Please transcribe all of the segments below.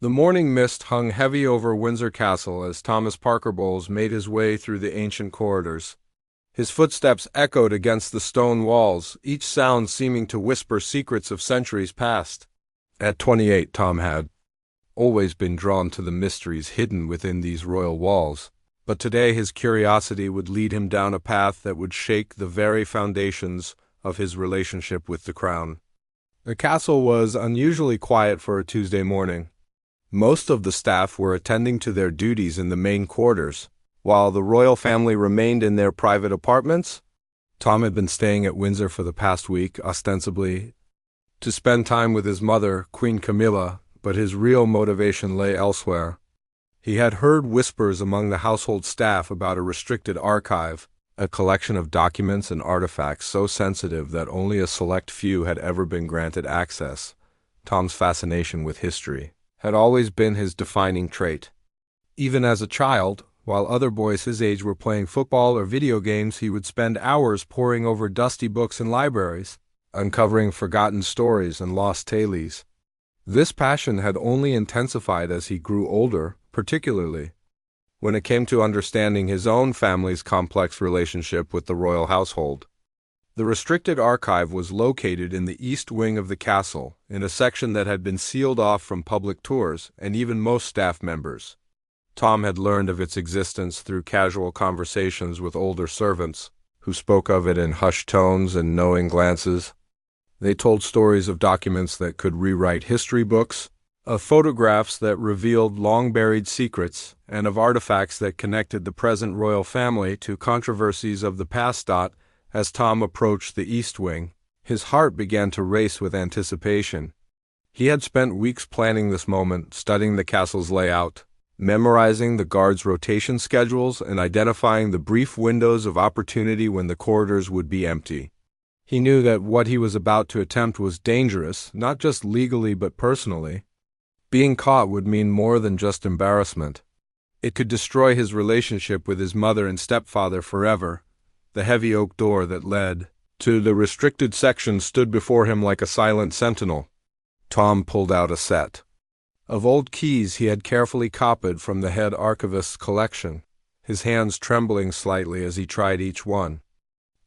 The morning mist hung heavy over Windsor Castle as Thomas Parker Bowles made his way through the ancient corridors. His footsteps echoed against the stone walls, each sound seeming to whisper secrets of centuries past. At 28, Tom had always been drawn to the mysteries hidden within these royal walls, but today his curiosity would lead him down a path that would shake the very foundations of his relationship with the crown. The castle was unusually quiet for a Tuesday morning. Most of the staff were attending to their duties in the main quarters, while the royal family remained in their private apartments. Tom had been staying at Windsor for the past week, ostensibly to spend time with his mother, Queen Camilla, but his real motivation lay elsewhere. He had heard whispers among the household staff about a restricted archive, a collection of documents and artifacts so sensitive that only a select few had ever been granted access. Tom's fascination with history had always been his defining trait. Even as a child, while other boys his age were playing football or video games, he would spend hours poring over dusty books in libraries, uncovering forgotten stories and lost tales. This passion had only intensified as he grew older, particularly when it came to understanding his own family's complex relationship with the royal household. The restricted archive was located in the east wing of the castle, in a section that had been sealed off from public tours and even most staff members. Tom had learned of its existence through casual conversations with older servants, who spoke of it in hushed tones and knowing glances. They told stories of documents that could rewrite history books, of photographs that revealed long-buried secrets, and of artifacts that connected the present royal family to controversies of the past. As Tom approached the east wing, his heart began to race with anticipation. He had spent weeks planning this moment, studying the castle's layout, memorizing the guards' rotation schedules, and identifying the brief windows of opportunity when the corridors would be empty. He knew that what he was about to attempt was dangerous, not just legally but personally. Being caught would mean more than just embarrassment. It could destroy his relationship with his mother and stepfather forever. The heavy oak door that led to the restricted section stood before him like a silent sentinel. Tom pulled out a set of old keys he had carefully copied from the head archivist's collection, his hands trembling slightly as he tried each one.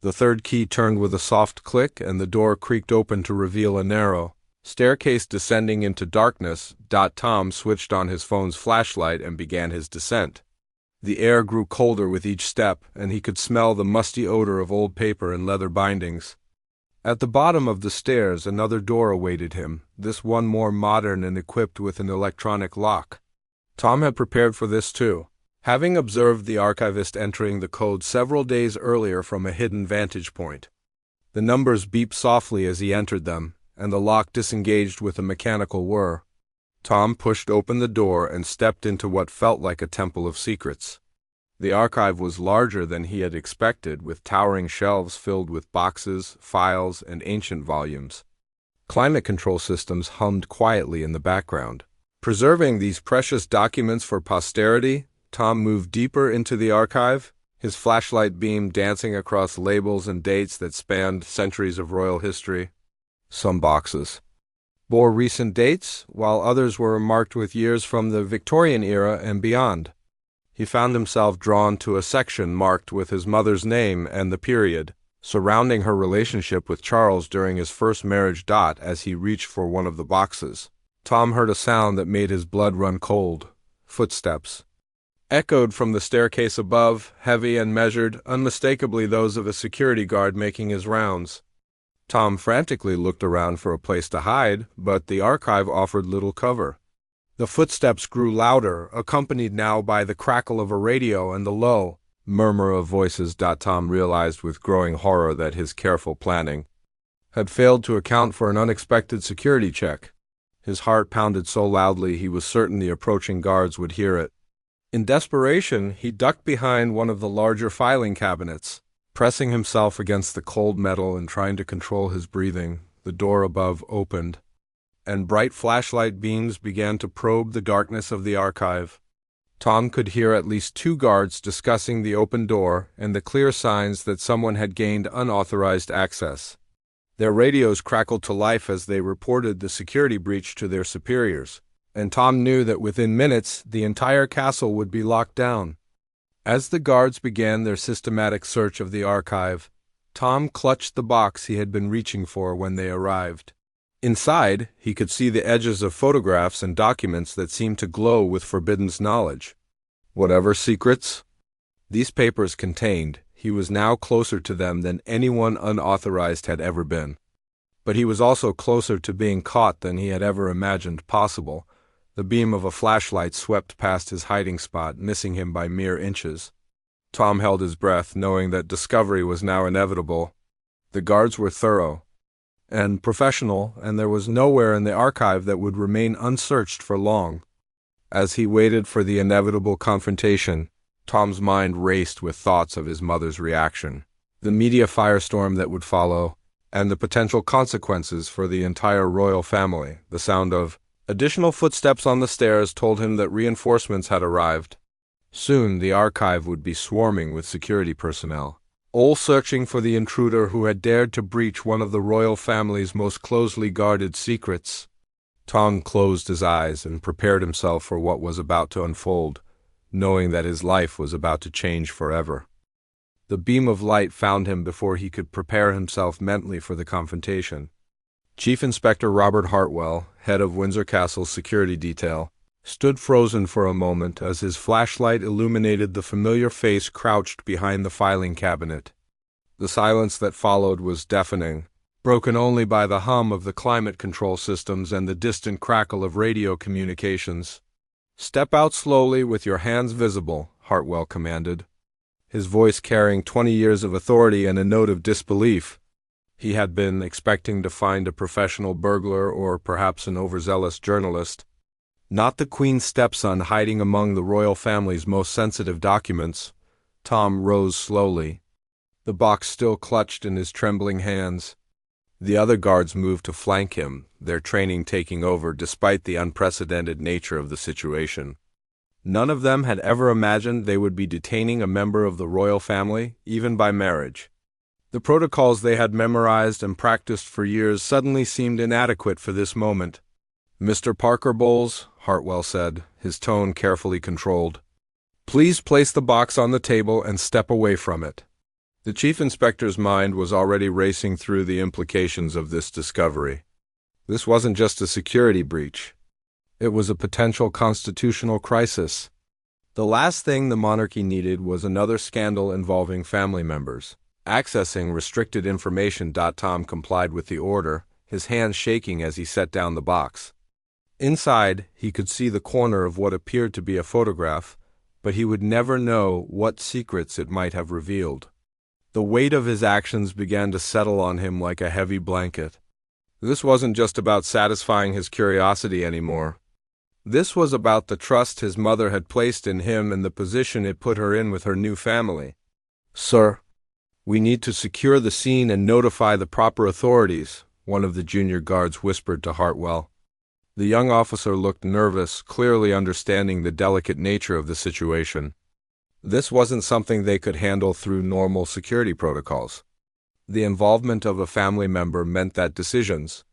The third key turned with a soft click, and the door creaked open to reveal a narrow staircase descending into darkness. Tom switched on his phone's flashlight and began his descent. The air grew colder with each step, and he could smell the musty odor of old paper and leather bindings. At the bottom of the stairs, another door awaited him, this one more modern and equipped with an electronic lock. Tom had prepared for this too, having observed the archivist entering the code several days earlier from a hidden vantage point. The numbers beeped softly as he entered them, and the lock disengaged with a mechanical whir. Tom pushed open the door and stepped into what felt like a temple of secrets. The archive was larger than he had expected, with towering shelves filled with boxes, files, and ancient volumes. Climate control systems hummed quietly in the background. Preserving these precious documents for posterity, Tom moved deeper into the archive, his flashlight beam dancing across labels and dates that spanned centuries of royal history. Some boxes bore recent dates, while others were marked with years from the Victorian era and beyond. He found himself drawn to a section marked with his mother's name and the period surrounding her relationship with Charles during his first marriage. As he reached for one of the boxes, Tom heard a sound that made his blood run cold. Footsteps echoed from the staircase above, heavy and measured, unmistakably those of a security guard making his rounds. Tom frantically looked around for a place to hide, but the archive offered little cover. The footsteps grew louder, accompanied now by the crackle of a radio and the low murmur of voices. Tom realized with growing horror that his careful planning had failed to account for an unexpected security check. His heart pounded so loudly he was certain the approaching guards would hear it. In desperation, he ducked behind one of the larger filing cabinets. Pressing himself against the cold metal and trying to control his breathing, the door above opened, and bright flashlight beams began to probe the darkness of the archive. Tom could hear at least two guards discussing the open door and the clear signs that someone had gained unauthorized access. Their radios crackled to life as they reported the security breach to their superiors, and Tom knew that within minutes the entire castle would be locked down. As the guards began their systematic search of the archive, Tom clutched the box he had been reaching for when they arrived. Inside, he could see the edges of photographs and documents that seemed to glow with forbidden knowledge. Whatever secrets these papers contained, he was now closer to them than anyone unauthorized had ever been. But he was also closer to being caught than he had ever imagined possible. The beam of a flashlight swept past his hiding spot, missing him by mere inches. Tom held his breath, knowing that discovery was now inevitable. The guards were thorough and professional, and there was nowhere in the archive that would remain unsearched for long. As he waited for the inevitable confrontation, Tom's mind raced with thoughts of his mother's reaction, the media firestorm that would follow, and the potential consequences for the entire royal family. The sound of additional footsteps on the stairs told him that reinforcements had arrived. Soon the archive would be swarming with security personnel, all searching for the intruder who had dared to breach one of the royal family's most closely guarded secrets. Tom closed his eyes and prepared himself for what was about to unfold, knowing that his life was about to change forever. The beam of light found him before he could prepare himself mentally for the confrontation. Chief Inspector Robert Hartwell, head of Windsor Castle's security detail, stood frozen for a moment as his flashlight illuminated the familiar face crouched behind the filing cabinet. The silence that followed was deafening, broken only by the hum of the climate control systems and the distant crackle of radio communications. "Step out slowly with your hands visible," Hartwell commanded, his voice carrying 20 years of authority and a note of disbelief. He had been expecting to find a professional burglar or perhaps an overzealous journalist, not the Queen's stepson hiding among the royal family's most sensitive documents. Tom rose slowly, the box still clutched in his trembling hands. The other guards moved to flank him, their training taking over despite the unprecedented nature of the situation. None of them had ever imagined they would be detaining a member of the royal family, even by marriage. The protocols they had memorized and practiced for years suddenly seemed inadequate for this moment. "Mr. Parker Bowles," Hartwell said, his tone carefully controlled, "please place the box on the table and step away from it." The chief inspector's mind was already racing through the implications of this discovery. This wasn't just a security breach. It was a potential constitutional crisis. The last thing the monarchy needed was another scandal involving family members. Accessing restricted information. Tom complied with the order, his hands shaking as he set down the box. Inside, he could see the corner of what appeared to be a photograph, but he would never know what secrets it might have revealed. The weight of his actions began to settle on him like a heavy blanket. This wasn't just about satisfying his curiosity anymore. This was about the trust his mother had placed in him and the position it put her in with her new family. "Sir, we need to secure the scene and notify the proper authorities," one of the junior guards whispered to Hartwell. The young officer looked nervous, clearly understanding the delicate nature of the situation. This wasn't something they could handle through normal security protocols. The involvement of a family member meant that decisions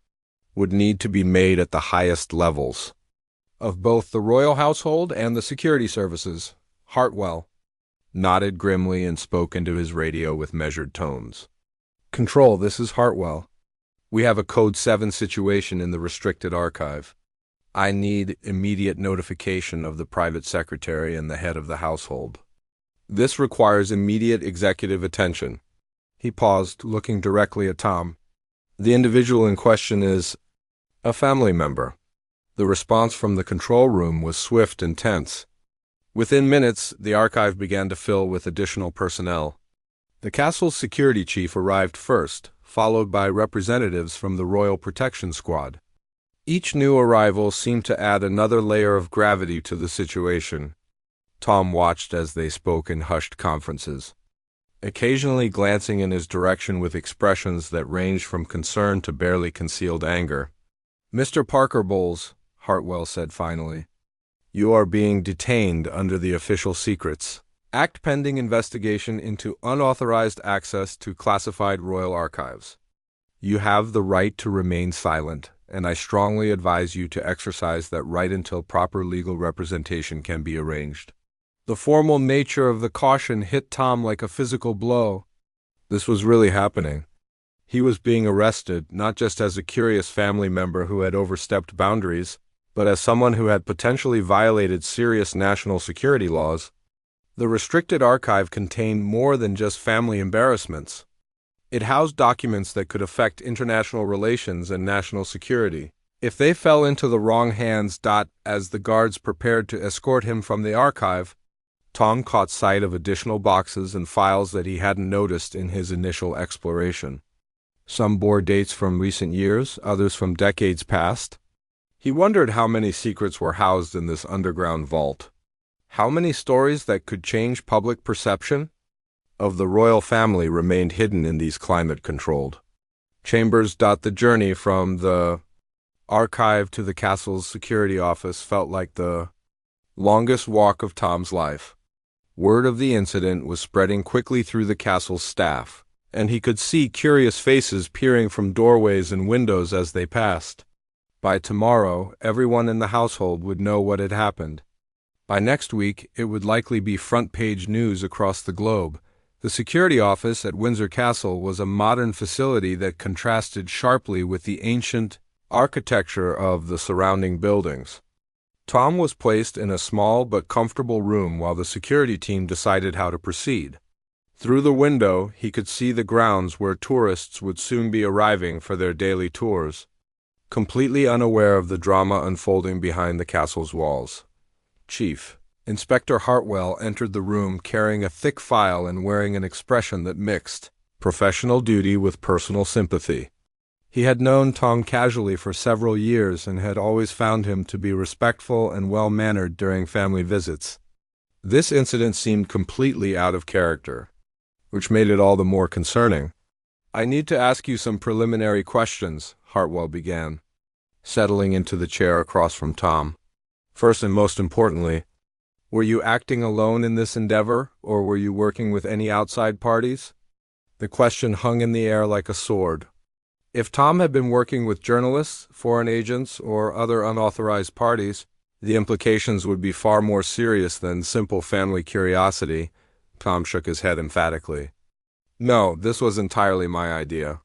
would need to be made at the highest levels of both the royal household and the security services. Hartwell nodded grimly and spoke into his radio with measured tones. "Control, this is Hartwell. We have a Code 7 situation in the restricted archive. I need immediate notification of the private secretary and the head of the household. This requires immediate executive attention." He paused, looking directly at Tom. "The individual in question is a family member." The response from the control room was swift and tense. Within minutes, the archive began to fill with additional personnel. The castle's security chief arrived first, followed by representatives from the Royal Protection Squad. Each new arrival seemed to add another layer of gravity to the situation. Tom watched as they spoke in hushed conferences, occasionally glancing in his direction with expressions that ranged from concern to barely concealed anger. "Mr. Parker Bowles," Hartwell said finally, "you are being detained under the Official Secrets Act pending investigation into unauthorized access to classified royal archives." You have the right to remain silent, and I strongly advise you to exercise that right until proper legal representation can be arranged. The formal nature of the caution hit Tom like a physical blow. This was really happening. He was being arrested, not just as a curious family member who had overstepped boundaries, but as someone who had potentially violated serious national security laws. The restricted archive contained more than just family embarrassments. It housed documents that could affect international relations and national security. If they fell into the wrong hands, as the guards prepared to escort him from the archive, Tom caught sight of additional boxes and files that he hadn't noticed in his initial exploration. Some bore dates from recent years, others from decades past. He wondered how many secrets were housed in this underground vault. How many stories that could change public perception of the royal family remained hidden in these climate-controlled chambers. The journey from the archive to the castle's security office felt like the longest walk of Tom's life. Word of the incident was spreading quickly through the castle's staff, and he could see curious faces peering from doorways and windows as they passed. By tomorrow, everyone in the household would know what had happened. By next week, it would likely be front-page news across the globe. The security office at Windsor Castle was a modern facility that contrasted sharply with the ancient architecture of the surrounding buildings. Tom was placed in a small but comfortable room while the security team decided how to proceed. Through the window, he could see the grounds where tourists would soon be arriving for their daily tours, completely unaware of the drama unfolding behind the castle's walls. Chief Inspector Hartwell entered the room carrying a thick file and wearing an expression that mixed professional duty with personal sympathy. He had known Tom casually for several years and had always found him to be respectful and well-mannered during family visits. This incident seemed completely out of character, which made it all the more concerning. "I need to ask you some preliminary questions," Hartwell began, settling into the chair across from Tom. "First and most importantly, were you acting alone in this endeavor, or were you working with any outside parties?" The question hung in the air like a sword. If Tom had been working with journalists, foreign agents, or other unauthorized parties, the implications would be far more serious than simple family curiosity. Tom shook his head emphatically. "No, this was entirely my idea.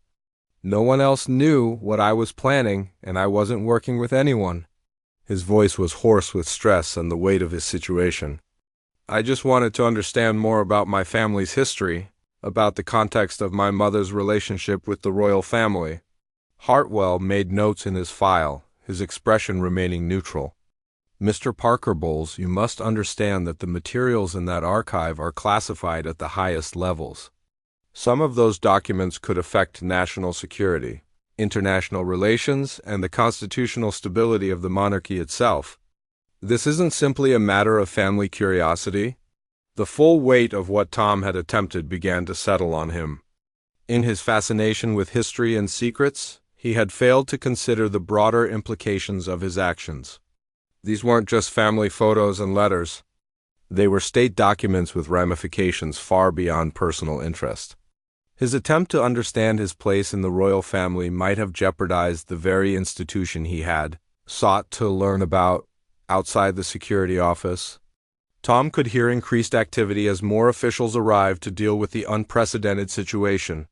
No one else knew what I was planning, and I wasn't working with anyone." His voice was hoarse with stress and the weight of his situation. "I just wanted to understand more about my family's history, about the context of my mother's relationship with the royal family." Hartwell made notes in his file, his expression remaining neutral. "Mr. Parker Bowles, you must understand that the materials in that archive are classified at the highest levels. Some of those documents could affect national security, international relations, and the constitutional stability of the monarchy itself. This isn't simply a matter of family curiosity." The full weight of what Tom had attempted began to settle on him. In his fascination with history and secrets, he had failed to consider the broader implications of his actions. These weren't just family photos and letters. They were state documents with ramifications far beyond personal interest. His attempt to understand his place in the royal family might have jeopardized the very institution he had sought to learn about outside the security office. Tom could hear increased activity as more officials arrived to deal with the unprecedented situation.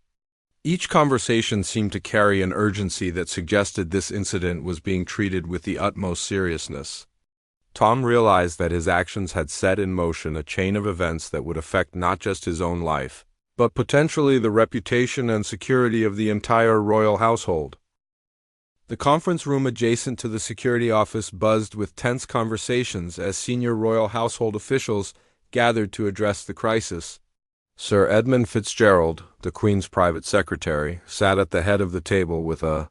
Each conversation seemed to carry an urgency that suggested this incident was being treated with the utmost seriousness. Tom realized that his actions had set in motion a chain of events that would affect not just his own life, but potentially the reputation and security of the entire royal household. The conference room adjacent to the security office buzzed with tense conversations as senior royal household officials gathered to address the crisis. Sir Edmund Fitzgerald, the Queen's private secretary, sat at the head of the table with a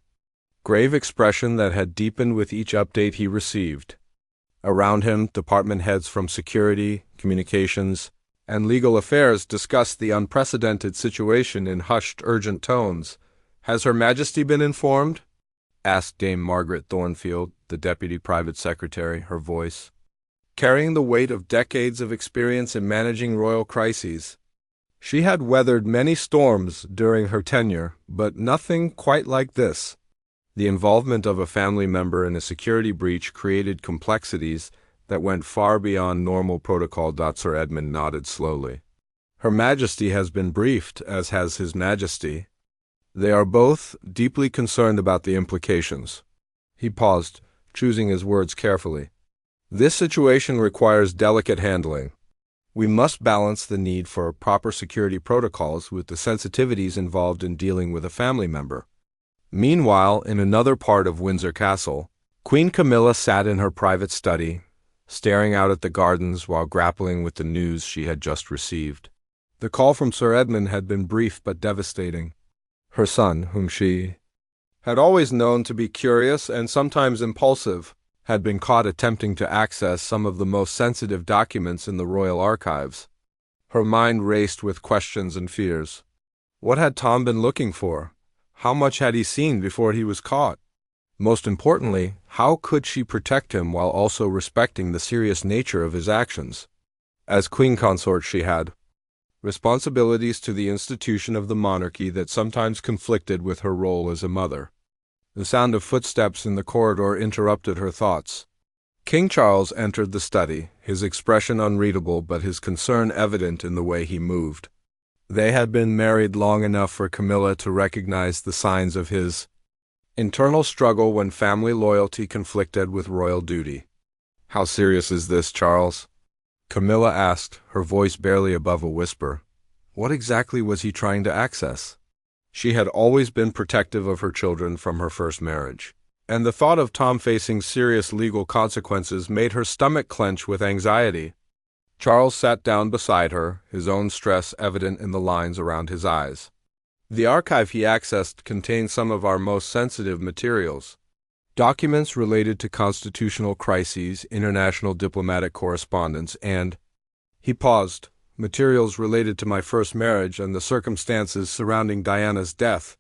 grave expression that had deepened with each update he received. Around him, department heads from security, communications, and legal affairs discussed the unprecedented situation in hushed, urgent tones. "Has Her Majesty been informed?" asked Dame Margaret Thornfield, the deputy private secretary, her voice carrying the weight of decades of experience in managing royal crises. She had weathered many storms during her tenure, but nothing quite like this. The involvement of a family member in a security breach created complexities that went far beyond normal protocol. Sir Edmund nodded slowly. Her Majesty has been briefed, as has His Majesty. They are both deeply concerned about the implications. He paused, choosing his words carefully. This situation requires delicate handling. We must balance the need for proper security protocols with the sensitivities involved in dealing with a family member. Meanwhile, in another part of Windsor Castle, Queen Camilla sat in her private study, staring out at the gardens while grappling with the news she had just received. The call from Sir Edmund had been brief but devastating. Her son, whom she had always known to be curious and sometimes impulsive, had been caught attempting to access some of the most sensitive documents in the royal archives. Her mind raced with questions and fears. What had Tom been looking for? How much had he seen before he was caught? Most importantly, how could she protect him while also respecting the serious nature of his actions? As queen consort, she had responsibilities to the institution of the monarchy that sometimes conflicted with her role as a mother. The sound of footsteps in the corridor interrupted her thoughts. King Charles entered the study, his expression unreadable but his concern evident in the way he moved. They had been married long enough for Camilla to recognize the signs of his internal struggle when family loyalty conflicted with royal duty. "How serious is this, Charles?" Camilla asked, her voice barely above a whisper. What exactly was he trying to access? She had always been protective of her children from her first marriage, and the thought of Tom facing serious legal consequences made her stomach clench with anxiety. Charles sat down beside her, his own stress evident in the lines around his eyes. The archive he accessed contained some of our most sensitive materials. Documents related to constitutional crises, international diplomatic correspondence, and— He paused. Materials related to my first marriage and the circumstances surrounding Diana's death.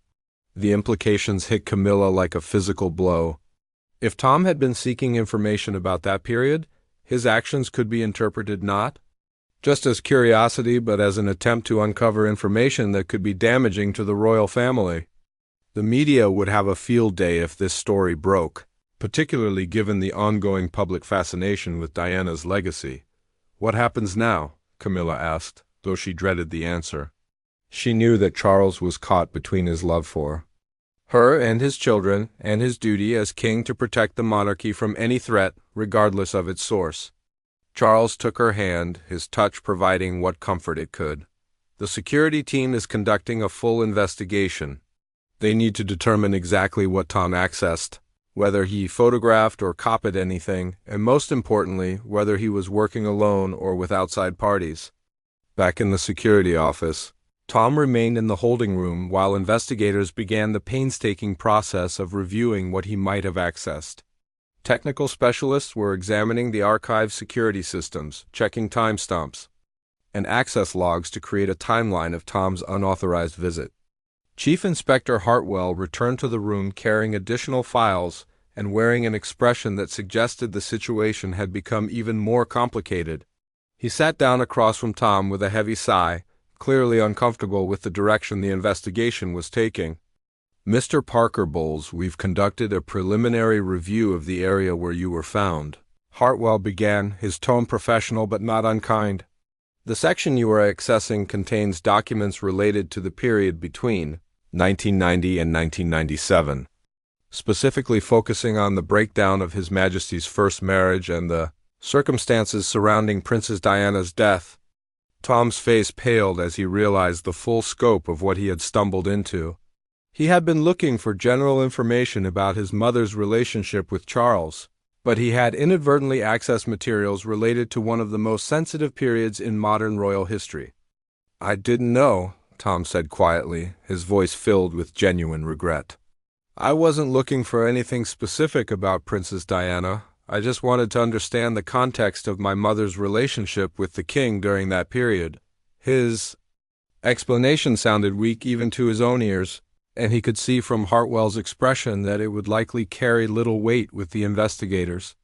The implications hit Camilla like a physical blow. If Tom had been seeking information about that period, his actions could be interpreted not just as curiosity but as an attempt to uncover information that could be damaging to the royal family. The media would have a field day if this story broke, particularly given the ongoing public fascination with Diana's legacy. What happens now? Camilla asked, though she dreaded the answer. She knew that Charles was caught between his love for her and his children, and his duty as king to protect the monarchy from any threat, regardless of its source. Charles took her hand, his touch providing what comfort it could. The security team is conducting a full investigation. They need to determine exactly what Tom accessed, whether he photographed or copied anything, and most importantly, whether he was working alone or with outside parties. Back in the security office, Tom remained in the holding room while investigators began the painstaking process of reviewing what he might have accessed. Technical specialists were examining the archive's security systems, checking timestamps and access logs to create a timeline of Tom's unauthorized visit. Chief Inspector Hartwell returned to the room carrying additional files and wearing an expression that suggested the situation had become even more complicated. He sat down across from Tom with a heavy sigh, clearly uncomfortable with the direction the investigation was taking. "Mr. Parker Bowles, we've conducted a preliminary review of the area where you were found," Hartwell began, his tone professional but not unkind. "The section you are accessing contains documents related to the period between 1990 and 1997, specifically focusing on the breakdown of His Majesty's first marriage and the circumstances surrounding Princess Diana's death." Tom's face paled as he realized the full scope of what he had stumbled into. He had been looking for general information about his mother's relationship with Charles, but he had inadvertently accessed materials related to one of the most sensitive periods in modern royal history. "I didn't know," Tom said quietly, his voice filled with genuine regret. "I wasn't looking for anything specific about Princess Diana. I just wanted to understand the context of my mother's relationship with the king during that period." His explanation sounded weak even to his own ears, and he could see from Hartwell's expression that it would likely carry little weight with the investigators.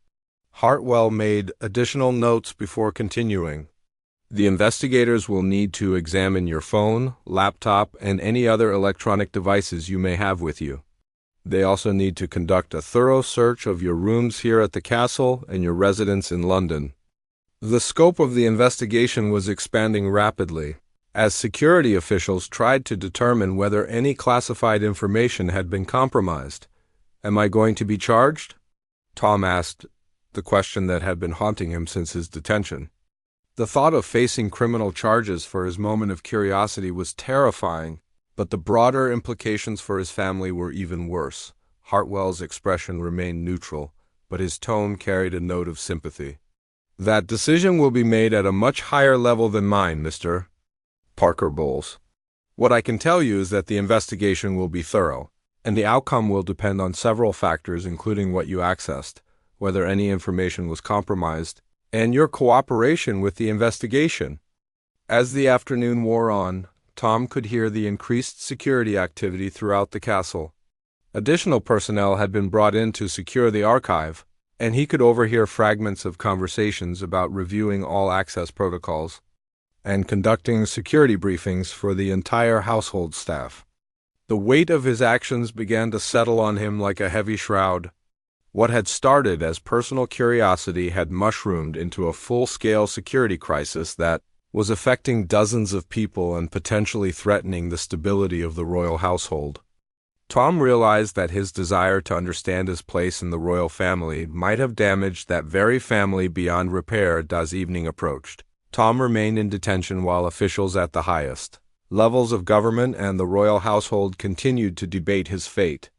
Hartwell made additional notes before continuing. The investigators will need to examine your phone, laptop, and any other electronic devices you may have with you. They also need to conduct a thorough search of your rooms here at the castle and your residence in London. The scope of the investigation was expanding rapidly, as security officials tried to determine whether any classified information had been compromised. "Am I going to be charged?" Tom asked, the question that had been haunting him since his detention. The thought of facing criminal charges for his moment of curiosity was terrifying, but the broader implications for his family were even worse. Hartwell's expression remained neutral, but his tone carried a note of sympathy. "That decision will be made at a much higher level than mine, Mr. Parker Bowles. What I can tell you is that the investigation will be thorough, and the outcome will depend on several factors, including what you accessed, whether any information was compromised, and your cooperation with the investigation." As the afternoon wore on, Tom could hear the increased security activity throughout the castle. Additional personnel had been brought in to secure the archive, and he could overhear fragments of conversations about reviewing all access protocols and conducting security briefings for the entire household staff. The weight of his actions began to settle on him like a heavy shroud. What had started as personal curiosity had mushroomed into a full-scale security crisis that was affecting dozens of people and potentially threatening the stability of the royal household. Tom realized that his desire to understand his place in the royal family might have damaged that very family beyond repair as evening approached. Tom remained in detention while officials at the highest levels of government and the royal household continued to debate his fate.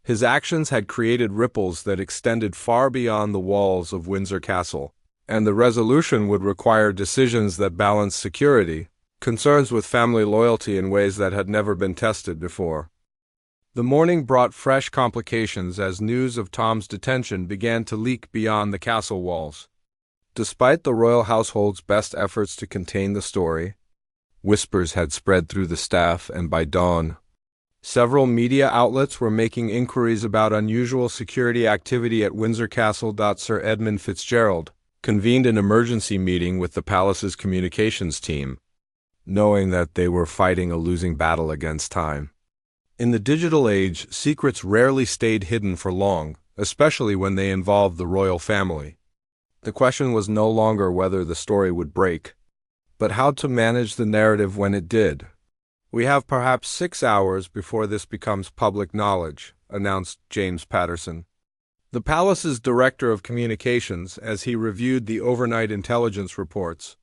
His actions had created ripples that extended far beyond the walls of Windsor Castle, and the resolution would require decisions that balanced security, concerns with family loyalty in ways that had never been tested before. The morning brought fresh complications as news of Tom's detention began to leak beyond the castle walls. Despite the royal household's best efforts to contain the story, whispers had spread through the staff, and by dawn, several media outlets were making inquiries about unusual security activity at Windsor Castle. Sir Edmund Fitzgerald convened an emergency meeting with the palace's communications team, knowing that they were fighting a losing battle against time. In the digital age, secrets rarely stayed hidden for long, especially when they involved the royal family. The question was no longer whether the story would break, but how to manage the narrative when it did. "We have perhaps 6 hours before this becomes public knowledge," announced James Patterson, the palace's director of communications, as he reviewed the overnight intelligence reports.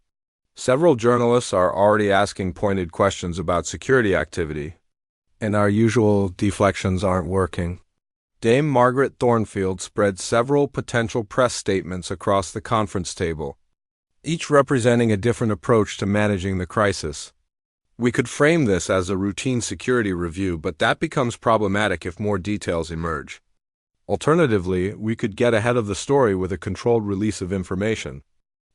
"Several journalists are already asking pointed questions about security activity, and our usual deflections aren't working." Dame Margaret Thornfield spread several potential press statements across the conference table, each representing a different approach to managing the crisis. "We could frame this as a routine security review, but that becomes problematic if more details emerge. Alternatively, we could get ahead of the story with a controlled release of information."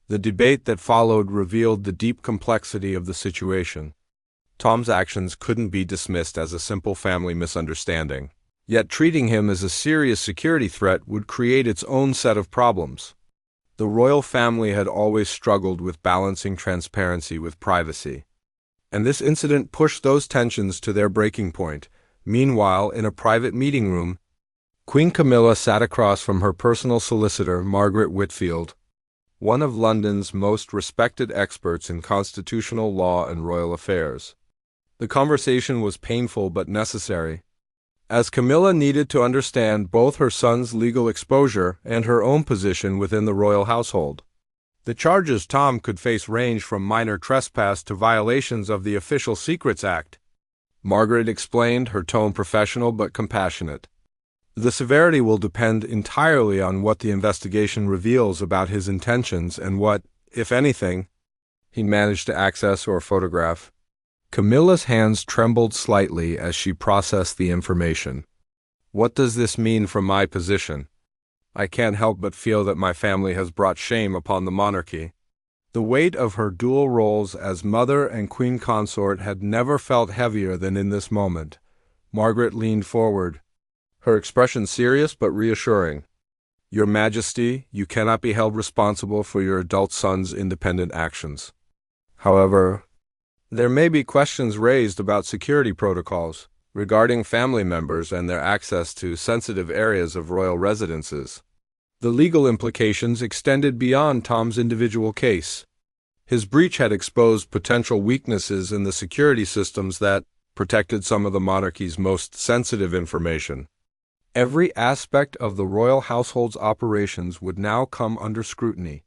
The debate that followed revealed the deep complexity of the situation. Tom's actions couldn't be dismissed as a simple family misunderstanding, yet treating him as a serious security threat would create its own set of problems. The royal family had always struggled with balancing transparency with privacy, and this incident pushed those tensions to their breaking point. Meanwhile, in a private meeting room, Queen Camilla sat across from her personal solicitor, Margaret Whitfield, one of London's most respected experts in constitutional law and royal affairs. The conversation was painful but necessary, as Camilla needed to understand both her son's legal exposure and her own position within the royal household. The charges Tom could face ranged from minor trespass to violations of the Official Secrets Act. Margaret explained, her tone professional but compassionate. "The severity will depend entirely on what the investigation reveals about his intentions and what, if anything, he managed to access or photograph." Camilla's hands trembled slightly as she processed the information. "What does this mean from my position? I can't help but feel that my family has brought shame upon the monarchy." The weight of her dual roles as mother and queen consort had never felt heavier than in this moment. Margaret leaned forward, her expression serious but reassuring. "Your Majesty, you cannot be held responsible for your adult son's independent actions. However, there may be questions raised about security protocols regarding family members and their access to sensitive areas of royal residences. The legal implications extended beyond Tom's individual case. His breach had exposed potential weaknesses in the security systems that protected some of the monarchy's most sensitive information. Every aspect of the royal household's operations would now come under scrutiny.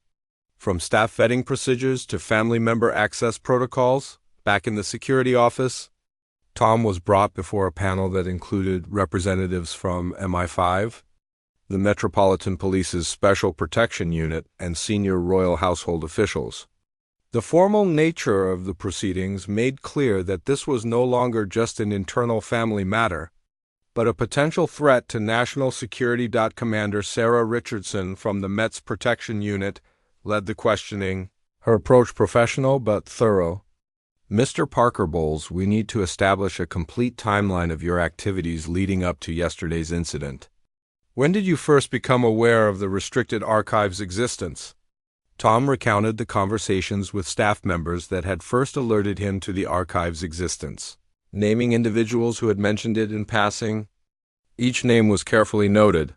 From staff vetting procedures to family member access protocols, back in the security office, Tom was brought before a panel that included representatives from MI5, the Metropolitan Police's Special Protection Unit, and senior royal household officials. The formal nature of the proceedings made clear that this was no longer just an internal family matter, but a potential threat to national security. Commander Sarah Richardson from the Met's Protection Unit led the questioning, her approach professional but thorough. Mr. Parker Bowles, we need to establish a complete timeline of your activities leading up to yesterday's incident. When did you first become aware of the restricted archive's existence? Tom recounted the conversations with staff members that had first alerted him to the archive's existence, naming individuals who had mentioned it in passing. Each name was carefully noted,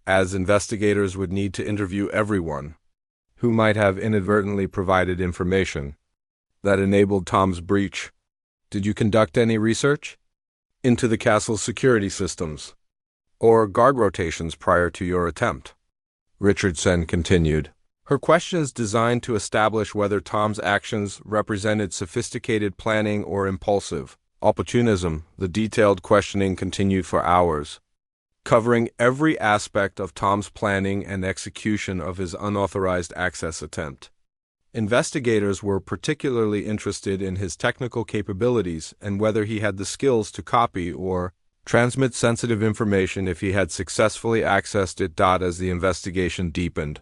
as investigators would need to interview everyone who might have inadvertently provided information that enabled Tom's breach. Did you conduct any research into the castle's security systems or guard rotations prior to your attempt? Richardson continued, her questions designed to establish whether Tom's actions represented sophisticated planning or impulsive opportunism. The detailed questioning continued for hours, covering every aspect of Tom's planning and execution of his unauthorized access attempt. Investigators were particularly interested in his technical capabilities and whether he had the skills to copy or transmit sensitive information if he had successfully accessed it. As the investigation deepened,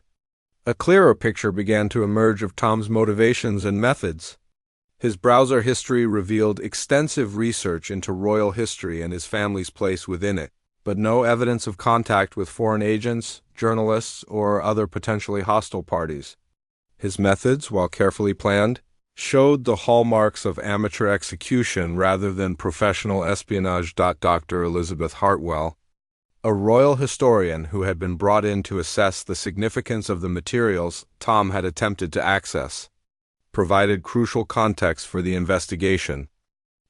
a clearer picture began to emerge of Tom's motivations and methods. His browser history revealed extensive research into royal history and his family's place within it, but no evidence of contact with foreign agents, journalists, or other potentially hostile parties. His methods, while carefully planned, showed the hallmarks of amateur execution rather than professional espionage. Dr. Elizabeth Hartwell, a royal historian who had been brought in to assess the significance of the materials Tom had attempted to access, provided crucial context for the investigation.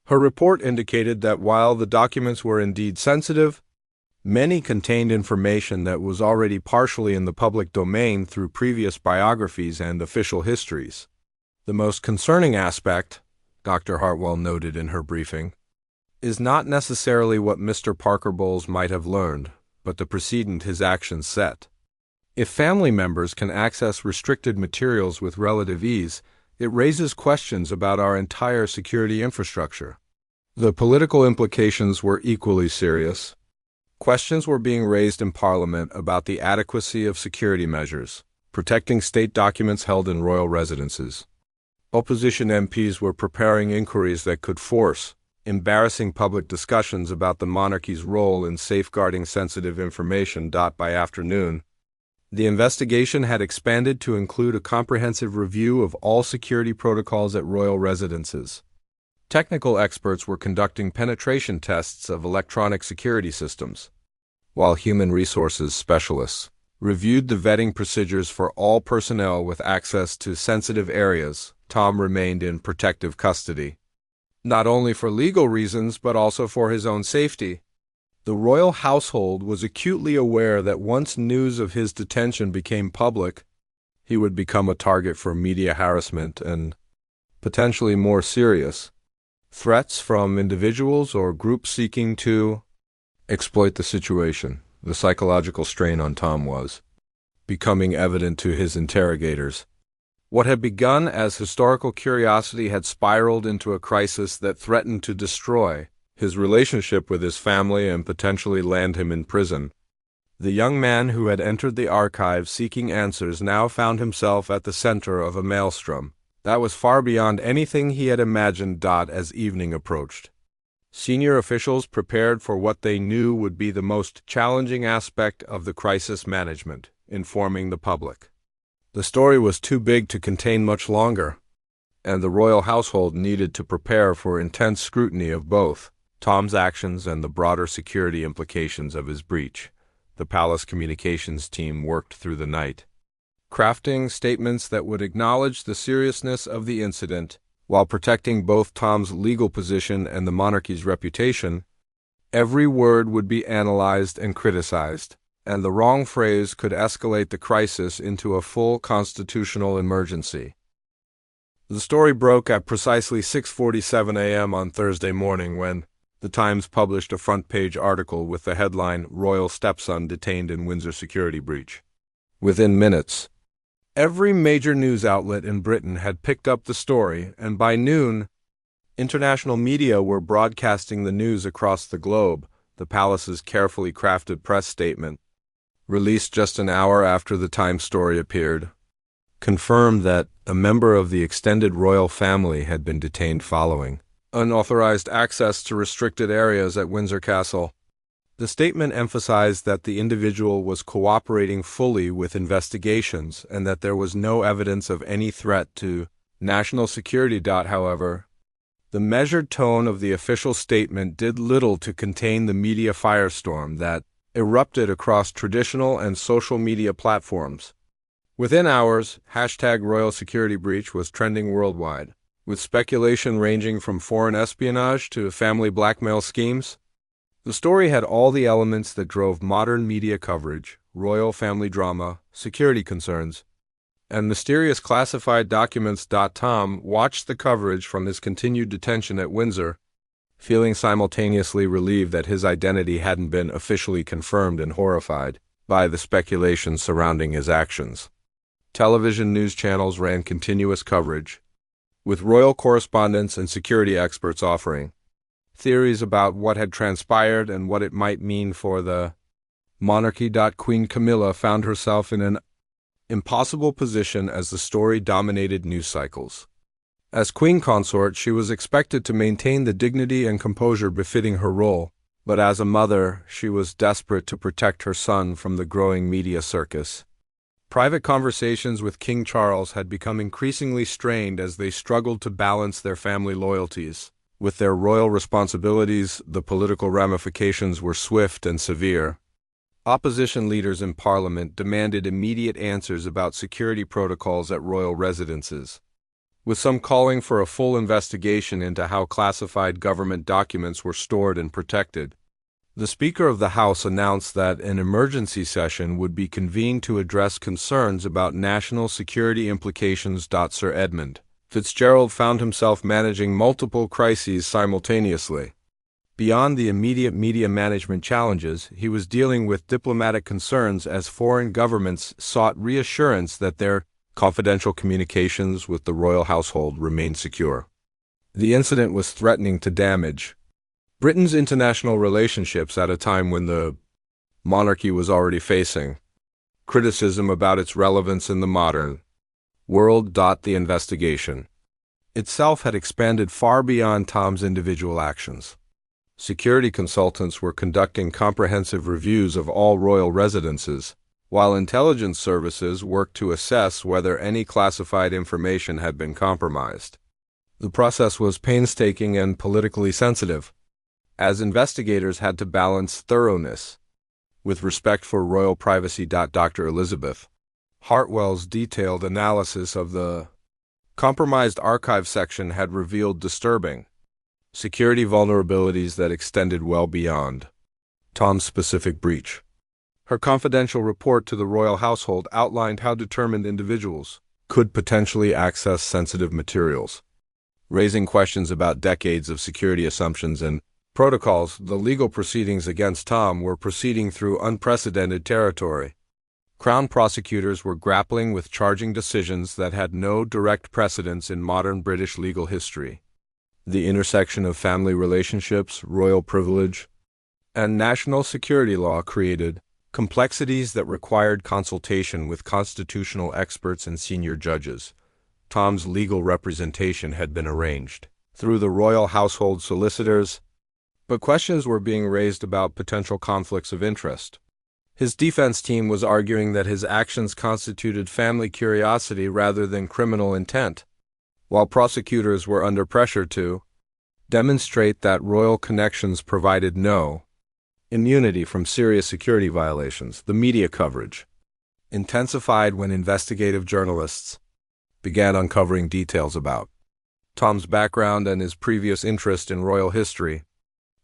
Her report indicated that while the documents were indeed sensitive, many contained information that was already partially in the public domain through previous biographies and official histories. The most concerning aspect, Dr. Hartwell noted in her briefing, is not necessarily what Mr. Parker Bowles might have learned, but the precedent his actions set. If family members can access restricted materials with relative ease, it raises questions about our entire security infrastructure. The political implications were equally serious. Questions were being raised in Parliament about the adequacy of security measures, protecting state documents held in royal residences. Opposition MPs were preparing inquiries that could force embarrassing public discussions about the monarchy's role in safeguarding sensitive information. By afternoon, the investigation had expanded to include a comprehensive review of all security protocols at royal residences. Technical experts were conducting penetration tests of electronic security systems, while human resources specialists reviewed the vetting procedures for all personnel with access to sensitive areas. Tom remained in protective custody, not only for legal reasons but also for his own safety. The royal household was acutely aware that once news of his detention became public, he would become a target for media harassment and, potentially more serious, threats from individuals or groups seeking to exploit the situation. The psychological strain on Tom was becoming evident to his interrogators. What had begun as historical curiosity had spiraled into a crisis that threatened to destroy his relationship with his family and potentially land him in prison. The young man who had entered the archive seeking answers now found himself at the center of a maelstrom that was far beyond anything he had imagined. As evening approached, senior officials prepared for what they knew would be the most challenging aspect of the crisis management: informing the public. The story was too big to contain much longer. and the royal household needed to prepare for intense scrutiny of both Tom's actions and the broader security implications of his breach. The palace communications team worked through the night, crafting statements that would acknowledge the seriousness of the incident while protecting both Tom's legal position and the monarchy's reputation. Every word would be analyzed and criticized, and the wrong phrase could escalate the crisis into a full constitutional emergency. The story broke at precisely 6:47 a.m. on Thursday morning when The Times published a front-page article with the headline, "Royal Stepson Detained in Windsor Security Breach." Within minutes, every major news outlet in Britain had picked up the story, and by noon, international media were broadcasting the news across the globe. The palace's carefully crafted press statement, released just an hour after the Times story appeared, confirmed that a member of the extended royal family had been detained following unauthorized access to restricted areas at Windsor Castle. The statement emphasized that the individual was cooperating fully with investigations and that there was no evidence of any threat to national security. However, the measured tone of the official statement did little to contain the media firestorm that erupted across traditional and social media platforms. Within hours, #Royal Security Breach was trending worldwide, with speculation ranging from foreign espionage to family blackmail schemes. The story had all the elements that drove modern media coverage: royal family drama, security concerns, and mysterious classified documents. Tom watched the coverage from his continued detention at Windsor, feeling simultaneously relieved that his identity hadn't been officially confirmed and horrified by the speculation surrounding his actions. Television news channels ran continuous coverage, with royal correspondents and security experts offering theories about what had transpired and what it might mean for the monarchy. Queen Camilla found herself in an impossible position as the story dominated news cycles. As queen consort, she was expected to maintain the dignity and composure befitting her role, but as a mother, she was desperate to protect her son from the growing media circus. Private conversations with King Charles had become increasingly strained as they struggled to balance their family loyalties with their royal responsibilities. The political ramifications were swift and severe. Opposition leaders in Parliament demanded immediate answers about security protocols at royal residences, with some calling for a full investigation into how classified government documents were stored and protected. The Speaker of the House announced that an emergency session would be convened to address concerns about national security implications. Sir Edmund Fitzgerald found himself managing multiple crises simultaneously. Beyond the immediate media management challenges, he was dealing with diplomatic concerns as foreign governments sought reassurance that their confidential communications with the royal household remained secure. The incident was threatening to damage Britain's international relationships at a time when the monarchy was already facing criticism about its relevance in the modern world. The investigation itself had expanded far beyond Tom's individual actions. Security consultants were conducting comprehensive reviews of all royal residences, while intelligence services worked to assess whether any classified information had been compromised. The process was painstaking and politically sensitive, as investigators had to balance thoroughness with respect for royal privacy. Dr. Elizabeth Hartwell's detailed analysis of the compromised archive section had revealed disturbing security vulnerabilities that extended well beyond Tom's specific breach. Her confidential report to the royal household outlined how determined individuals could potentially access sensitive materials, raising questions about decades of security assumptions and protocols. The legal proceedings against Tom were proceeding through unprecedented territory. Crown prosecutors were grappling with charging decisions that had no direct precedence in modern British legal history. The intersection of family relationships, royal privilege, and national security law created complexities that required consultation with constitutional experts and senior judges. Tom's legal representation had been arranged through the royal household solicitors, but questions were being raised about potential conflicts of interest. His defense team was arguing that his actions constituted family curiosity rather than criminal intent, while prosecutors were under pressure to demonstrate that royal connections provided no immunity from serious security violations. The media coverage intensified when investigative journalists began uncovering details about Tom's background and his previous interest in royal history.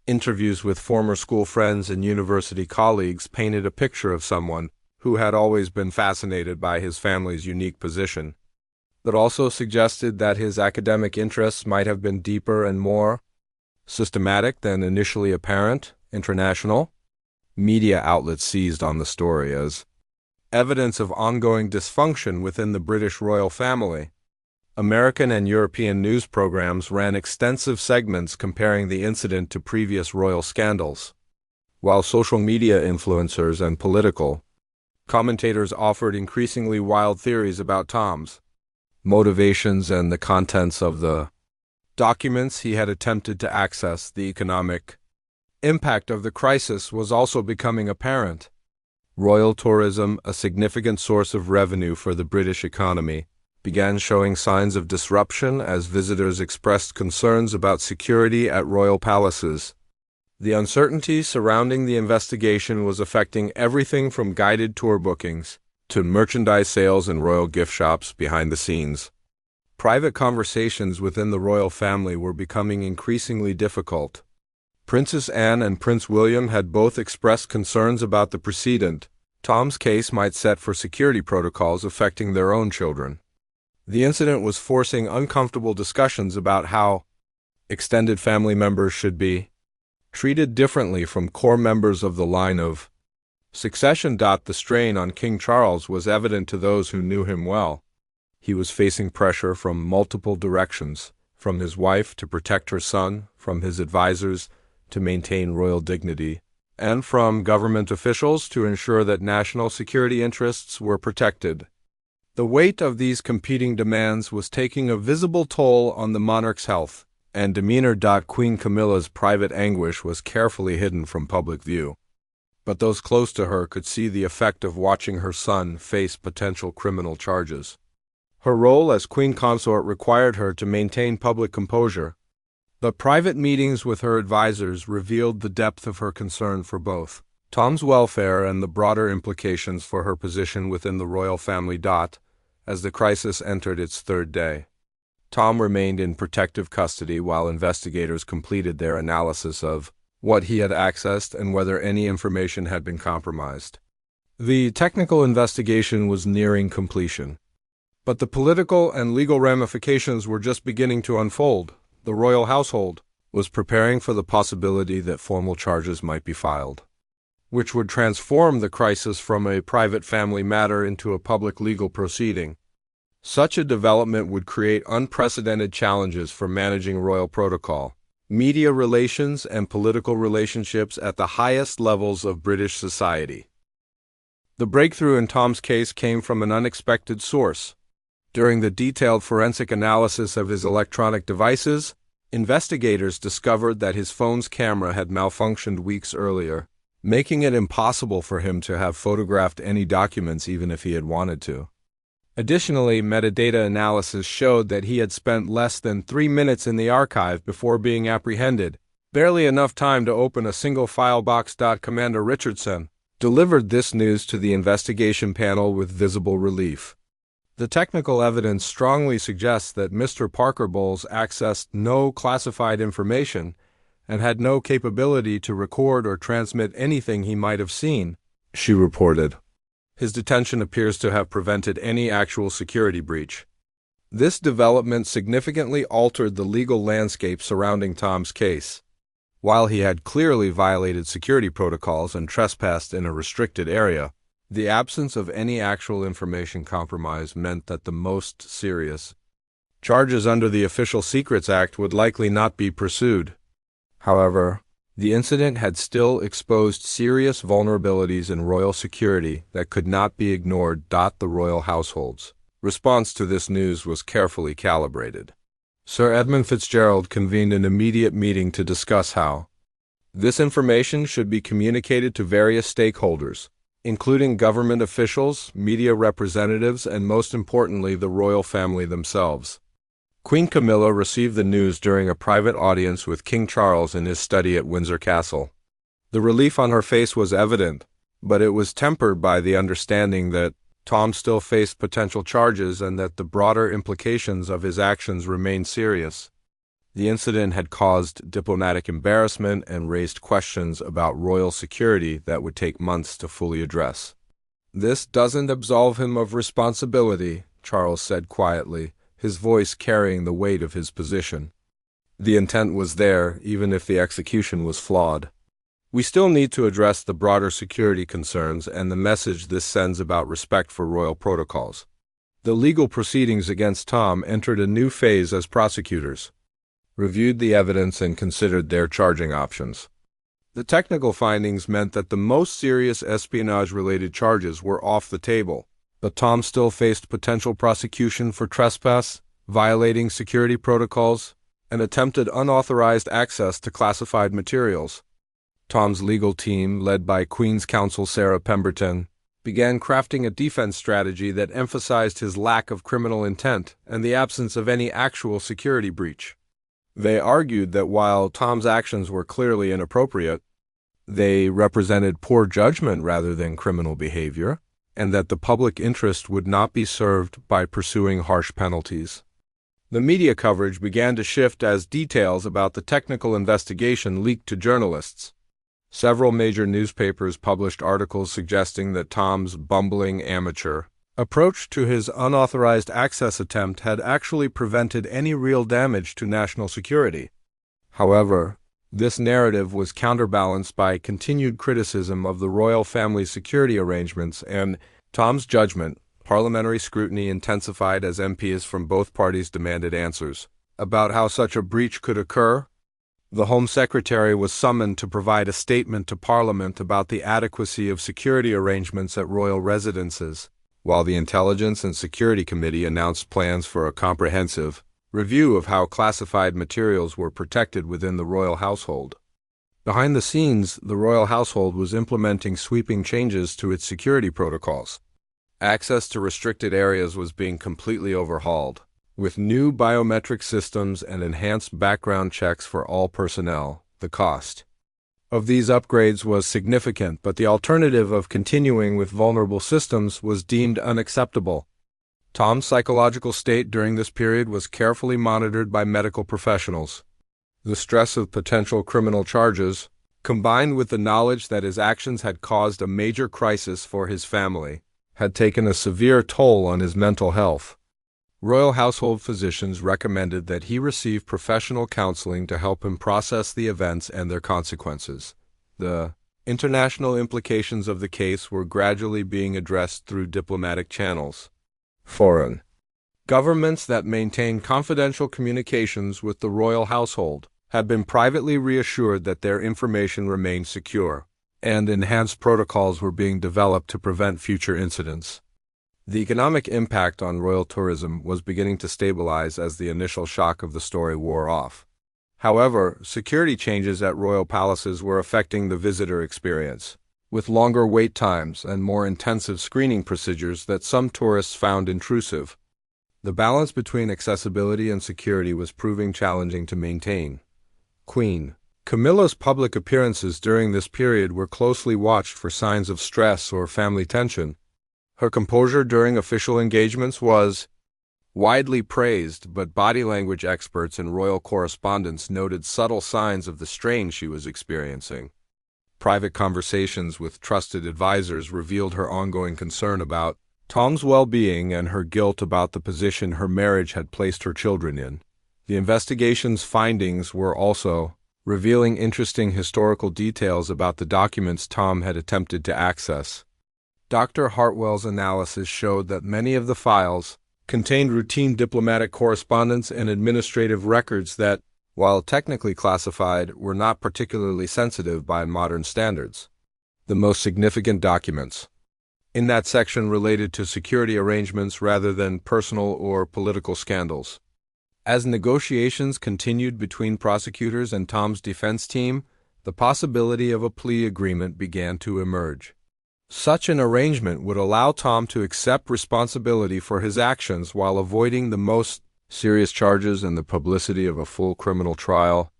Interviews with former school friends and university colleagues painted a picture of someone who had always been fascinated by his family's unique position, but also suggested that his academic interests might have been deeper and more systematic than initially apparent. International media outlets seized on the story as evidence of ongoing dysfunction within the British royal family. American and European news programs ran extensive segments comparing the incident to previous royal scandals, while social media influencers and political commentators offered increasingly wild theories about Tom's motivations and the contents of the documents he had attempted to access. The economic impact of the crisis was also becoming apparent. Royal tourism, a significant source of revenue for the British economy, began showing signs of disruption as visitors expressed concerns about security at royal palaces. The uncertainty surrounding the investigation was affecting everything from guided tour bookings to merchandise sales in royal gift shops behind the scenes. Private conversations within the royal family were becoming increasingly difficult. Princess Anne and Prince William had both expressed concerns about the precedent Tom's case might set for security protocols affecting their own children. The incident was forcing uncomfortable discussions about how extended family members should be treated differently from core members of the line of succession. The strain on King Charles was evident to those who knew him well. He was facing pressure from multiple directions, from his wife to protect her son, from his advisors to maintain royal dignity, and from government officials to ensure that national security interests were protected. The weight of these competing demands was taking a visible toll on the monarch's health and demeanor. Queen Camilla's private anguish was carefully hidden from public view, but those close to her could see the effect of watching her son face potential criminal charges. Her role as queen consort required her to maintain public composure, but private meetings with her advisors revealed the depth of her concern for both Tom's welfare and the broader implications for her position within the royal family. As the crisis entered its third day, Tom remained in protective custody while investigators completed their analysis of what he had accessed and whether any information had been compromised. The technical investigation was nearing completion, but the political and legal ramifications were just beginning to unfold. The royal household was preparing for the possibility that formal charges might be filed, which would transform the crisis from a private family matter into a public legal proceeding. Such a development would create unprecedented challenges for managing royal protocol, media relations, and political relationships at the highest levels of British society. The breakthrough in Tom's case came from an unexpected source. During the detailed forensic analysis of his electronic devices, investigators discovered that his phone's camera had malfunctioned weeks earlier, making it impossible for him to have photographed any documents even if he had wanted to. Additionally, metadata analysis showed that he had spent less than 3 minutes in the archive before being apprehended, barely enough time to open a single file box. Commander Richardson delivered this news to the investigation panel with visible relief. The technical evidence strongly suggests that Mr. Parker Bowles accessed no classified information and had no capability to record or transmit anything he might have seen, she reported. His detention appears to have prevented any actual security breach. This development significantly altered the legal landscape surrounding Tom's case. While he had clearly violated security protocols and trespassed in a restricted area, the absence of any actual information compromise meant that the most serious charges under the Official Secrets Act would likely not be pursued. However, the incident had still exposed serious vulnerabilities in royal security that could not be ignored. The royal household's response to this news was carefully calibrated. Sir Edmund Fitzgerald convened an immediate meeting to discuss how this information should be communicated to various stakeholders, including government officials, media representatives, and most importantly, the royal family themselves. Queen Camilla received the news during a private audience with King Charles in his study at Windsor Castle. The relief on her face was evident, but it was tempered by the understanding that Tom still faced potential charges and that the broader implications of his actions remained serious. The incident had caused diplomatic embarrassment and raised questions about royal security that would take months to fully address. "This doesn't absolve him of responsibility," Charles said quietly, his voice carrying the weight of his position. The intent was there, even if the execution was flawed. "We still need to address the broader security concerns and the message this sends about respect for royal protocols." The legal proceedings against Tom entered a new phase as prosecutors reviewed the evidence and considered their charging options. The technical findings meant that the most serious espionage-related charges were off the table, but Tom still faced potential prosecution for trespass, violating security protocols, and attempted unauthorized access to classified materials. Tom's legal team, led by Queen's Counsel Sarah Pemberton, began crafting a defense strategy that emphasized his lack of criminal intent and the absence of any actual security breach. They argued that while Tom's actions were clearly inappropriate, they represented poor judgment rather than criminal behavior, and that the public interest would not be served by pursuing harsh penalties. The media coverage began to shift as details about the technical investigation leaked to journalists. Several major newspapers published articles suggesting that Tom's bumbling amateur approach to his unauthorized access attempt had actually prevented any real damage to national security. However, this narrative was counterbalanced by continued criticism of the royal family's security arrangements and Tom's judgment. Parliamentary scrutiny intensified as MPs from both parties demanded answers about how such a breach could occur. The Home Secretary was summoned to provide a statement to Parliament about the adequacy of security arrangements at royal residences, while the Intelligence and Security Committee announced plans for a comprehensive review of how classified materials were protected within the royal household. Behind the scenes, the royal household was implementing sweeping changes to its security protocols. Access to restricted areas was being completely overhauled, with new biometric systems and enhanced background checks for all personnel. The cost of these upgrades was significant, but the alternative of continuing with vulnerable systems was deemed unacceptable. Tom's psychological state during this period was carefully monitored by medical professionals. The stress of potential criminal charges, combined with the knowledge that his actions had caused a major crisis for his family, had taken a severe toll on his mental health. Royal household physicians recommended that he receive professional counseling to help him process the events and their consequences. The international implications of the case were gradually being addressed through diplomatic channels. Foreign governments that maintained confidential communications with the royal household had been privately reassured that their information remained secure, and enhanced protocols were being developed to prevent future incidents. The economic impact on royal tourism was beginning to stabilize as the initial shock of the story wore off. However, security changes at royal palaces were affecting the visitor experience, with longer wait times and more intensive screening procedures that some tourists found intrusive. The balance between accessibility and security was proving challenging to maintain. Queen Camilla's public appearances during this period were closely watched for signs of stress or family tension. Her composure during official engagements was widely praised, but body language experts and royal correspondents noted subtle signs of the strain she was experiencing. Private conversations with trusted advisors revealed her ongoing concern about Tom's well-being and her guilt about the position her marriage had placed her children in. The investigation's findings were also revealing interesting historical details about the documents Tom had attempted to access. Dr. Hartwell's analysis showed that many of the files contained routine diplomatic correspondence and administrative records that, while technically classified, were not particularly sensitive by modern standards. The most significant documents in that section related to security arrangements rather than personal or political scandals. As negotiations continued between prosecutors and Tom's defense team, the possibility of a plea agreement began to emerge. Such an arrangement would allow Tom to accept responsibility for his actions while avoiding the most serious charges, and the publicity of a full criminal trial.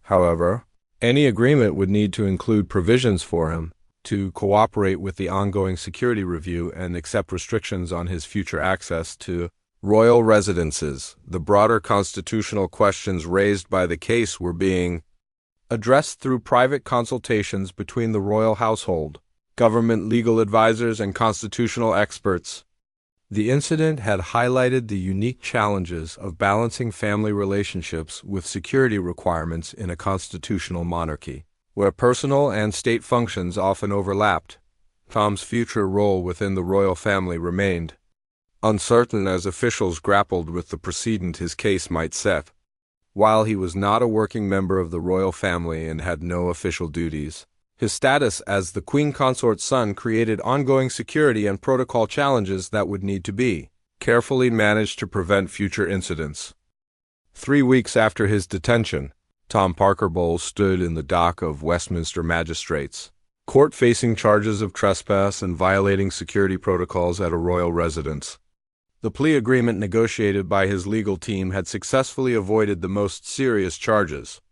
However, any agreement would need to include provisions for him to cooperate with the ongoing security review and accept restrictions on his future access to royal residences. The broader constitutional questions raised by the case were being addressed through private consultations between the royal household, government legal advisors, and constitutional experts. The incident had highlighted the unique challenges of balancing family relationships with security requirements in a constitutional monarchy, where personal and state functions often overlapped. Tom's future role within the royal family remained uncertain as officials grappled with the precedent his case might set. While he was not a working member of the royal family and had no official duties, his status as the Queen Consort's son created ongoing security and protocol challenges that would need to be carefully managed to prevent future incidents. 3 weeks after his detention, Tom Parker Bowles stood in the dock of Westminster Magistrates Court facing charges of trespass and violating security protocols at a royal residence. The plea agreement negotiated by his legal team had successfully avoided the most serious charges,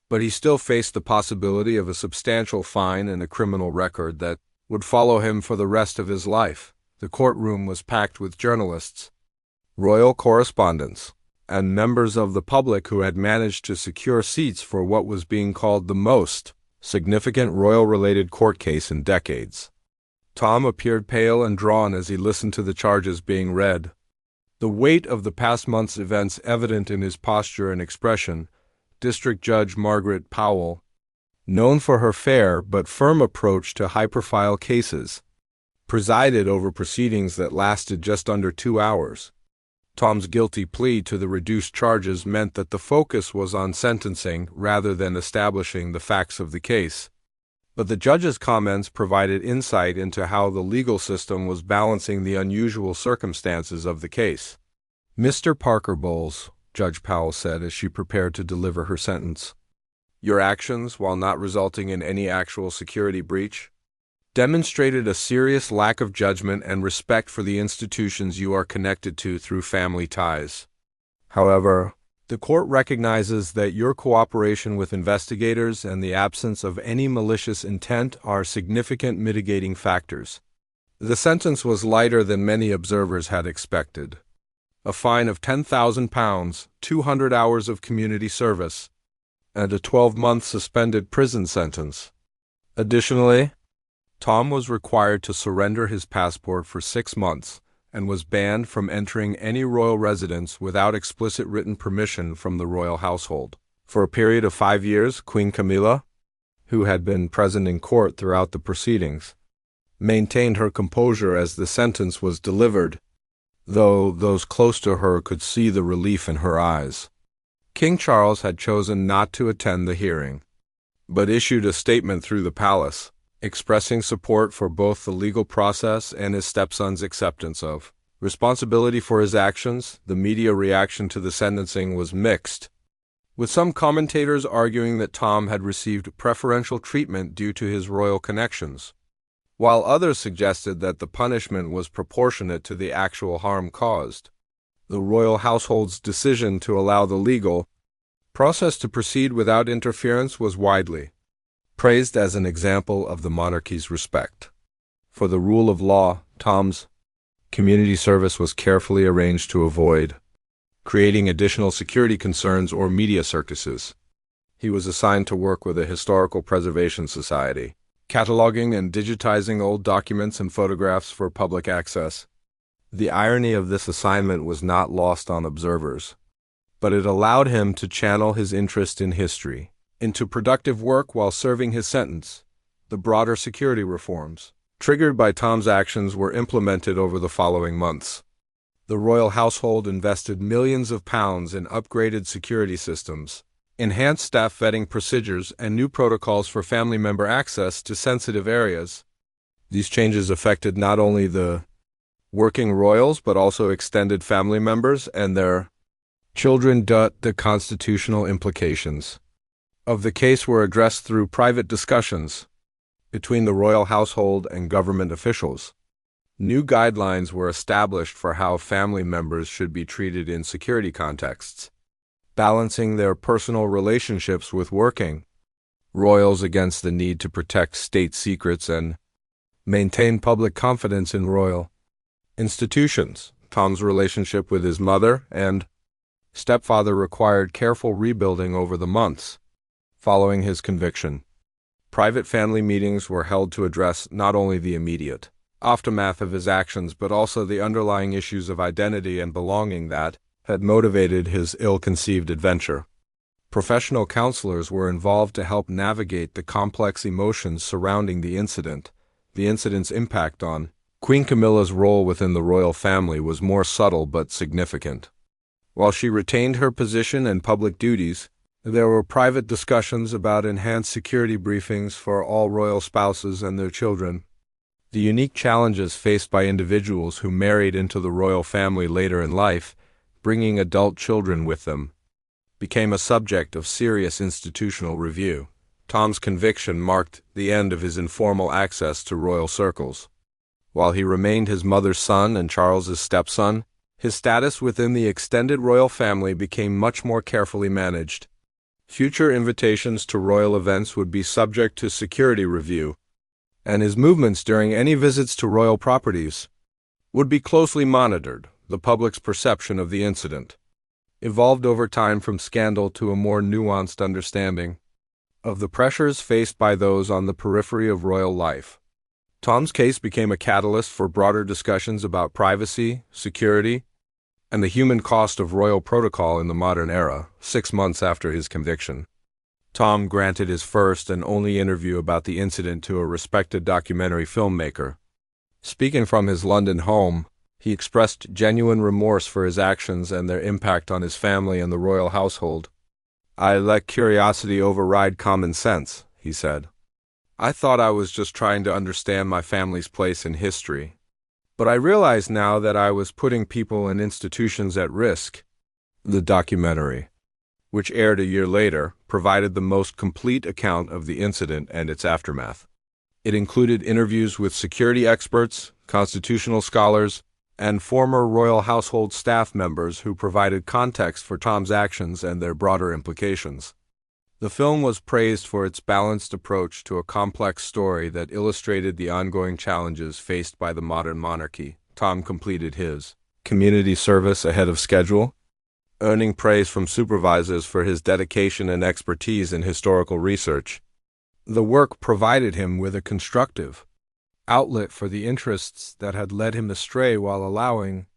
but he still faced the possibility of a substantial fine and a criminal record that would follow him for the rest of his life. The courtroom was packed with journalists, royal correspondents, and members of the public who had managed to secure seats for what was being called the most significant royal-related court case in decades. Tom appeared pale and drawn as he listened to the charges being read, the weight of the past month's events evident in his posture and expression. District Judge Margaret Powell, known for her fair but firm approach to high-profile cases, presided over proceedings that lasted just under 2 hours. Tom's guilty plea to the reduced charges meant that the focus was on sentencing rather than establishing the facts of the case. But the judge's comments provided insight into how the legal system was balancing the unusual circumstances of the case. "Mr. Parker Bowles," Judge Powell said as she prepared to deliver her sentence, "your actions, while not resulting in any actual security breach, demonstrated a serious lack of judgment and respect for the institutions you are connected to through family ties. However, the court recognizes that your cooperation with investigators and the absence of any malicious intent are significant mitigating factors." The sentence was lighter than many observers had expected. A fine of £10,000, 200 hours of community service, and a 12-month suspended prison sentence. Additionally, Tom was required to surrender his passport for 6 months and was banned from entering any royal residence without explicit written permission from the royal household. For a period of 5 years, Queen Camilla, who had been present in court throughout the proceedings, maintained her composure as the sentence was delivered, though those close to her could see the relief in her eyes. King Charles had chosen not to attend the hearing, but issued a statement through the palace, expressing support for both the legal process and his stepson's acceptance of responsibility for his actions. The media reaction to the sentencing was mixed, with some commentators arguing that Tom had received preferential treatment due to his royal connections, while others suggested that the punishment was proportionate to the actual harm caused. The royal household's decision to allow the legal process to proceed without interference was widely praised as an example of the monarchy's respect for the rule of law. Tom's community service was carefully arranged to avoid creating additional security concerns or media circuses. He was assigned to work with a historical preservation society, cataloging and digitizing old documents and photographs for public access. The irony of this assignment was not lost on observers, but it allowed him to channel his interest in history into productive work while serving his sentence. The broader security reforms triggered by Tom's actions were implemented over the following months. The royal household invested millions of pounds in upgraded security systems, enhanced staff vetting procedures, and new protocols for family member access to sensitive areas. These changes affected not only the working royals but also extended family members and their children. The constitutional implications of the case were addressed through private discussions between the royal household and government officials. New guidelines were established for how family members should be treated in security contexts, balancing their personal relationships with working royals against the need to protect state secrets and maintain public confidence in royal institutions. Tom's relationship with his mother and stepfather required careful rebuilding over the months following his conviction. Private family meetings were held to address not only the immediate aftermath of his actions but also the underlying issues of identity and belonging that had motivated his ill-conceived adventure. Professional counselors were involved to help navigate the complex emotions surrounding the incident's impact on Queen Camilla's role within the royal family was more subtle but significant. While she retained her position and public duties, there were private discussions about enhanced security briefings for all royal spouses and their children. The unique challenges faced by individuals who married into the royal family later in life, bringing adult children with them, became a subject of serious institutional review. Tom's conviction marked the end of his informal access to royal circles. While he remained his mother's son and Charles's stepson, his status within the extended royal family became much more carefully managed. Future invitations to royal events would be subject to security review, and his movements during any visits to royal properties would be closely monitored. The public's perception of the incident evolved over time from scandal to a more nuanced understanding of the pressures faced by those on the periphery of royal life. Tom's case became a catalyst for broader discussions about privacy, security, and the human cost of royal protocol in the modern era. 6 months after his conviction, Tom granted his first and only interview about the incident to a respected documentary filmmaker. Speaking from his London home, he expressed genuine remorse for his actions and their impact on his family and the royal household. "I let curiosity override common sense," he said. "I thought I was just trying to understand my family's place in history. But I realize now that I was putting people and institutions at risk." The documentary, which aired a year later, provided the most complete account of the incident and its aftermath. It included interviews with security experts, constitutional scholars, and former royal household staff members who provided context for Tom's actions and their broader implications. The film was praised for its balanced approach to a complex story that illustrated the ongoing challenges faced by the modern monarchy. Tom completed his community service ahead of schedule, earning praise from supervisors for his dedication and expertise in historical research. The work provided him with a constructive outlet for the interests that had led him astray while allowing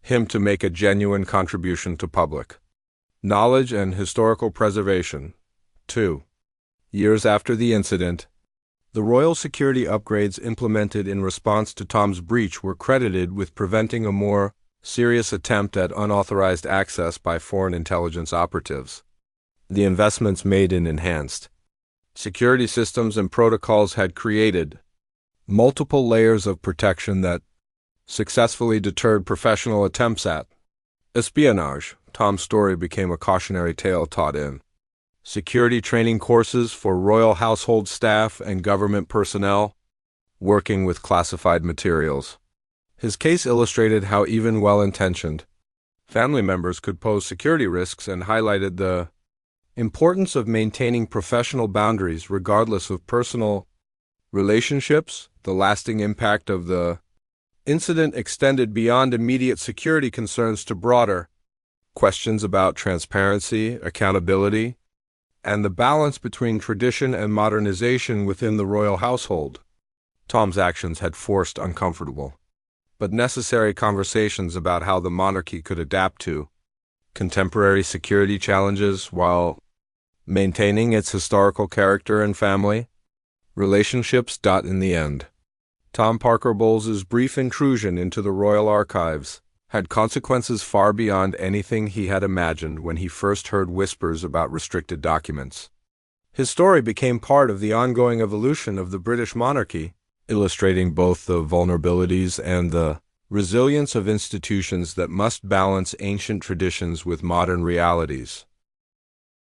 him to make a genuine contribution to public knowledge and historical preservation. 2 years after the incident, the royal security upgrades implemented in response to Tom's breach were credited with preventing a more serious attempt at unauthorized access by foreign intelligence operatives. The investments made in enhanced security systems and protocols had created multiple layers of protection that successfully deterred professional attempts at espionage. Tom's story became a cautionary tale taught in security training courses for royal household staff and government personnel working with classified materials. His case illustrated how even well-intentioned family members could pose security risks and highlighted the importance of maintaining professional boundaries regardless of personal relationships. The lasting impact of the incident extended beyond immediate security concerns to broader questions about transparency, accountability, and the balance between tradition and modernization within the royal household. Tom's actions had forced uncomfortable but necessary conversations about how the monarchy could adapt to contemporary security challenges while maintaining its historical character and family relationships. In the end, Tom Parker Bowles's brief intrusion into the royal archives had consequences far beyond anything he had imagined when he first heard whispers about restricted documents. His story became part of the ongoing evolution of the British monarchy, illustrating both the vulnerabilities and the resilience of institutions that must balance ancient traditions with modern realities.